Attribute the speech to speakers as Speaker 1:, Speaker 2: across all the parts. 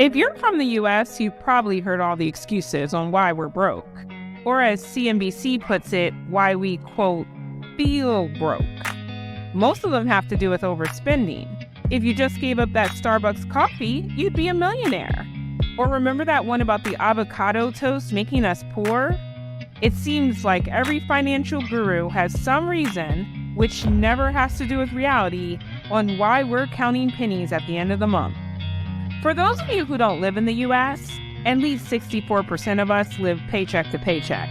Speaker 1: If you're from the US, you've probably heard all the excuses on why we're broke. Or as CNBC puts it, why we, quote, feel broke. Most of them have to do with overspending. If you just gave up that Starbucks coffee, you'd be a millionaire. Or remember that one about the avocado toast making us poor? It seems like every financial guru has some reason, which never has to do with reality, on why we're counting pennies at the end of the month. For those of you who don't live in the US, at least 64% of us live paycheck to paycheck,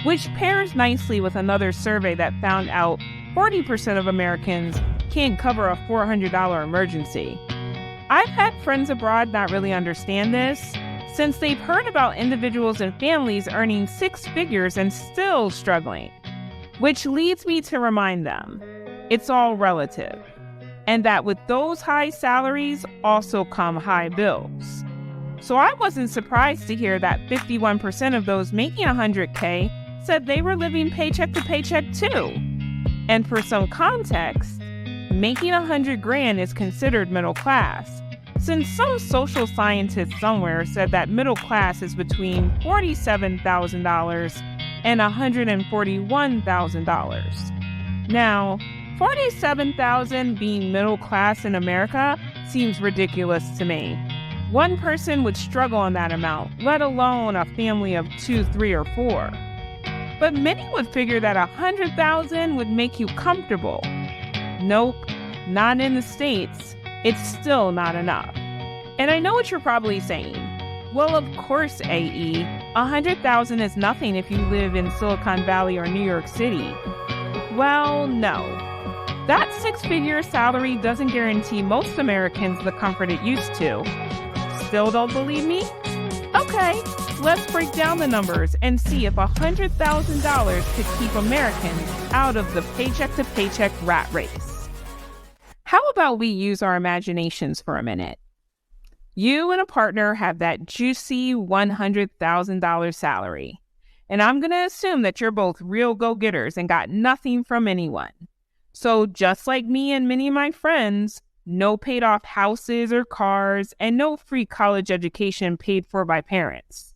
Speaker 1: which pairs nicely with another survey that found out 40% of Americans can't cover a $400 emergency. I've had friends abroad not really understand this, since they've heard about individuals and families earning six figures and still struggling, which leads me to remind them, it's all relative, and that with those high salaries also come high bills. So I wasn't surprised to hear that 51% of those making $100K said they were living paycheck to paycheck too. And for some context, making $100,000 is considered middle class, since some social scientist somewhere said that middle class is between $47,000 and $141,000. Now, $47,000 being middle class in America seems ridiculous to me. One person would struggle on that amount, let alone a family of 2, 3, or 4. But many would figure that $100,000 would make you comfortable. Nope, not in the States. It's still not enough. And I know what you're probably saying. Well, of course, AE, $100,000 is nothing if you live in Silicon Valley or New York City. Well, no. That six-figure salary doesn't guarantee most Americans the comfort it used to. Still don't believe me? Okay, let's break down the numbers and see if $100,000 could keep Americans out of the paycheck-to-paycheck rat race. How about we use our imaginations for a minute? You and a partner have that juicy $100,000 salary. And I'm going to assume that you're both real go-getters and got nothing from anyone. So just like me and many of my friends, no paid off houses or cars and no free college education paid for by parents.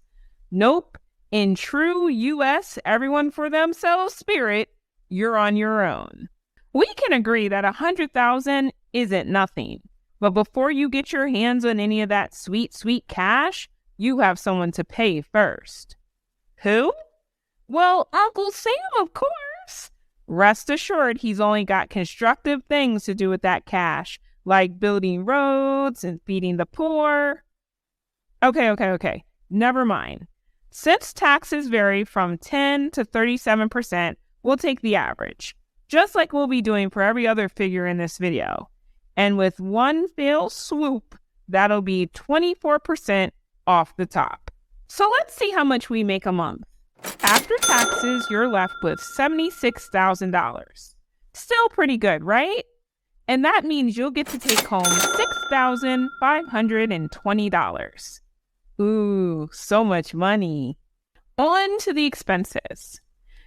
Speaker 1: Nope. In true US everyone for themselves spirit, you're on your own. We can agree that $100,000 isn't nothing. But before you get your hands on any of that sweet, sweet cash, you have someone to pay first. Who? Well, Uncle Sam, of course. Rest assured, he's only got constructive things to do with that cash, like building roads and feeding the poor. Okay. Never mind. Since taxes vary from 10 to 37%, we'll take the average, just like we'll be doing for every other figure in this video. And with one fell swoop, that'll be 24% off the top. So let's see how much we make a month. After taxes, you're left with $76,000. Still pretty good, right? And that means you'll get to take home $6,520. Ooh, so much money. On to the expenses.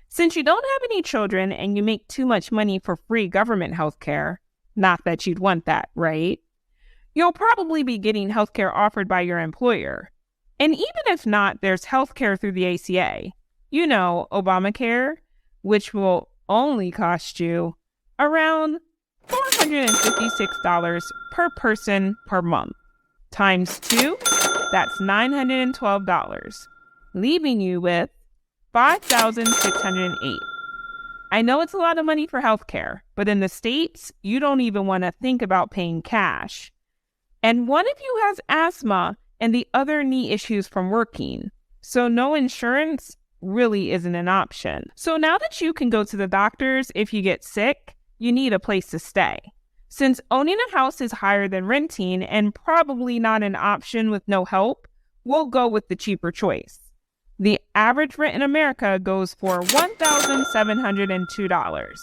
Speaker 1: Since you don't have any children and you make too much money for free government health care, not that you'd want that, right? You'll probably be getting health care offered by your employer. And even if not, there's health care through the ACA. You know, Obamacare, which will only cost you around $456 per person per month. Times 2, that's $912, leaving you with $5,608. I know it's a lot of money for healthcare, but in the States, you don't even want to think about paying cash. And one of you has asthma and the other knee issues from working, so no insurance really isn't an option. So now that you can go to the doctors if you get sick, you need a place to stay. Since owning a house is higher than renting and probably not an option with no help, we'll go with the cheaper choice. The average rent in America goes for $1,702,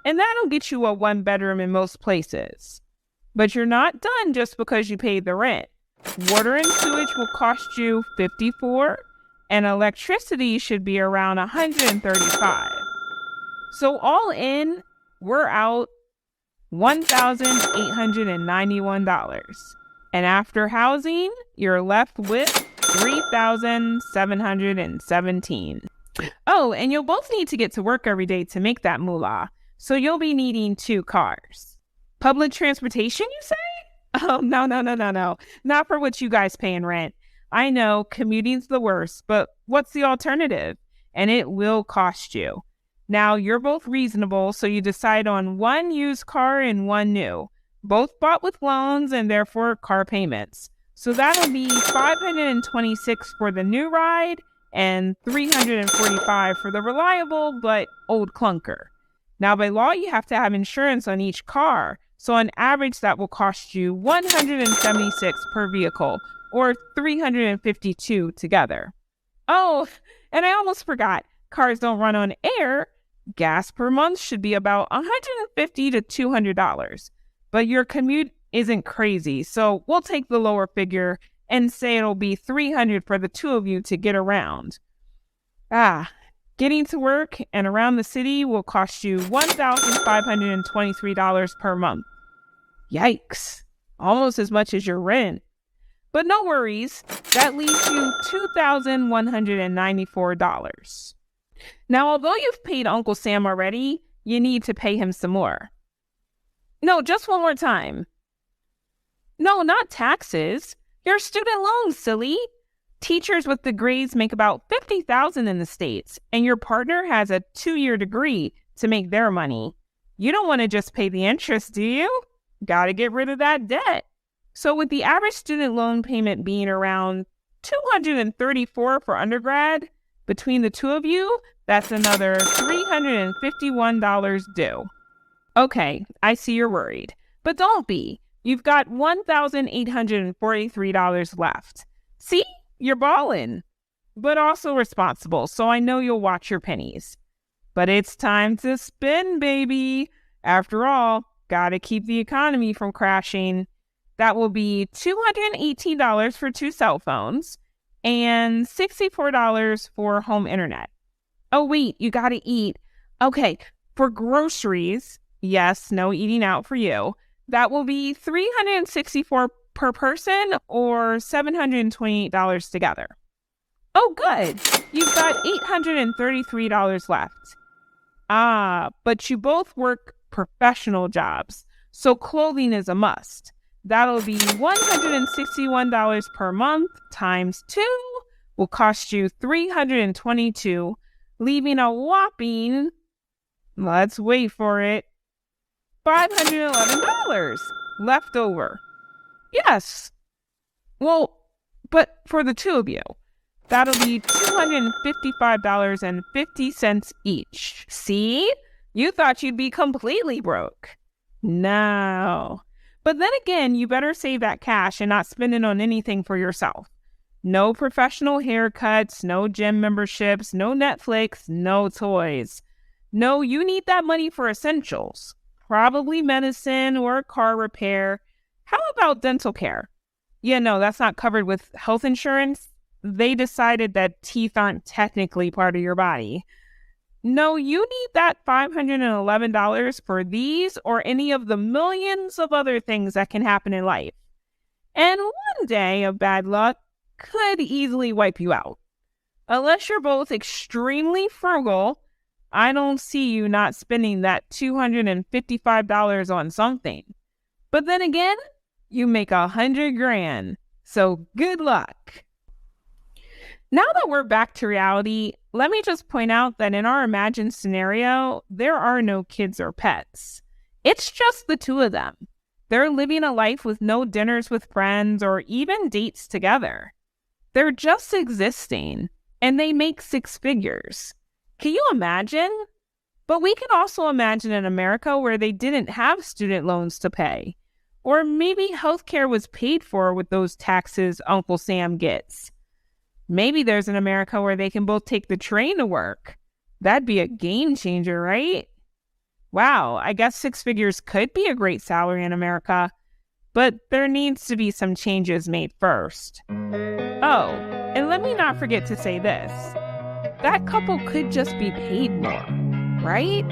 Speaker 1: and that'll get you a one-bedroom in most places. But you're not done just because you paid the rent. Water and sewage will cost you $54, and electricity should be around $135. So all in, we're out $1,891. And after housing, you're left with $3,717. Oh, and you'll both need to get to work every day to make that moolah. So you'll be needing 2 cars. Public transportation, you say? Oh, no. Not for what you guys pay in rent. I know commuting's the worst, but what's the alternative? And it will cost you. Now, you're both reasonable, so you decide on 1 used car and 1 new. Both bought with loans and therefore car payments. So that'll be $526 for the new ride and $345 for the reliable but old clunker. Now, by law, you have to have insurance on each car. So on average, that will cost you $176 per vehicle, or $352 together. Oh, and I almost forgot, cars don't run on air. Gas per month should be about $150 to $200. But your commute isn't crazy, so we'll take the lower figure and say it'll be $300 for the 2 of you to get around. Getting to work and around the city will cost you $1,523 per month. Yikes, almost as much as your rent. But no worries, that leaves you $2,194. Now, although you've paid Uncle Sam already, you need to pay him some more. No, just one more time. No, not taxes. Your student loans, silly. Teachers with degrees make about $50,000 in the States, and your partner has a 2-year degree to make their money. You don't want to just pay the interest, do you? Got to get rid of that debt. So with the average student loan payment being around $234 for undergrad, between the 2 of you, that's another $351 due. Okay, I see you're worried, but don't be. You've got $1,843 left. See? You're ballin', but also responsible, so I know you'll watch your pennies. But it's time to spend, baby. After all, gotta keep the economy from crashing. That will be $218 for 2 cell phones and $64 for home internet. Oh, wait, you gotta eat. Okay, for groceries, yes, no eating out for you, that will be $364 per person or $728 together. Oh, good. You've got $833 left. But you both work professional jobs, so clothing is a must. That'll be $161 per month times 2 will cost you $322, leaving a whopping, let's wait for it, $511 left over. Yes. Well, but for the 2 of you, that'll be $255.50 each. See? You thought you'd be completely broke. No. But then again, you better save that cash and not spend it on anything for yourself. No professional haircuts, no gym memberships, no Netflix, no toys. No, you need that money for essentials. Probably medicine or car repair. How about dental care? Yeah, no, that's not covered with health insurance. They decided that teeth aren't technically part of your body. No, you need that $511 for these or any of the millions of other things that can happen in life. And one day of bad luck could easily wipe you out. Unless you're both extremely frugal, I don't see you not spending that $255 on something. But then again, you make $100,000, so good luck. Now that we're back to reality, let me just point out that in our imagined scenario, there are no kids or pets. It's just the 2 of them. They're living a life with no dinners with friends or even dates together. They're just existing, and they make 6 figures. Can you imagine? But we can also imagine an America where they didn't have student loans to pay. Or maybe healthcare was paid for with those taxes Uncle Sam gets. Maybe there's an America where they can both take the train to work. That'd be a game changer, right? Wow, I guess 6 figures could be a great salary in America, but there needs to be some changes made first. Oh, and let me not forget to say this. That couple could just be paid more, right?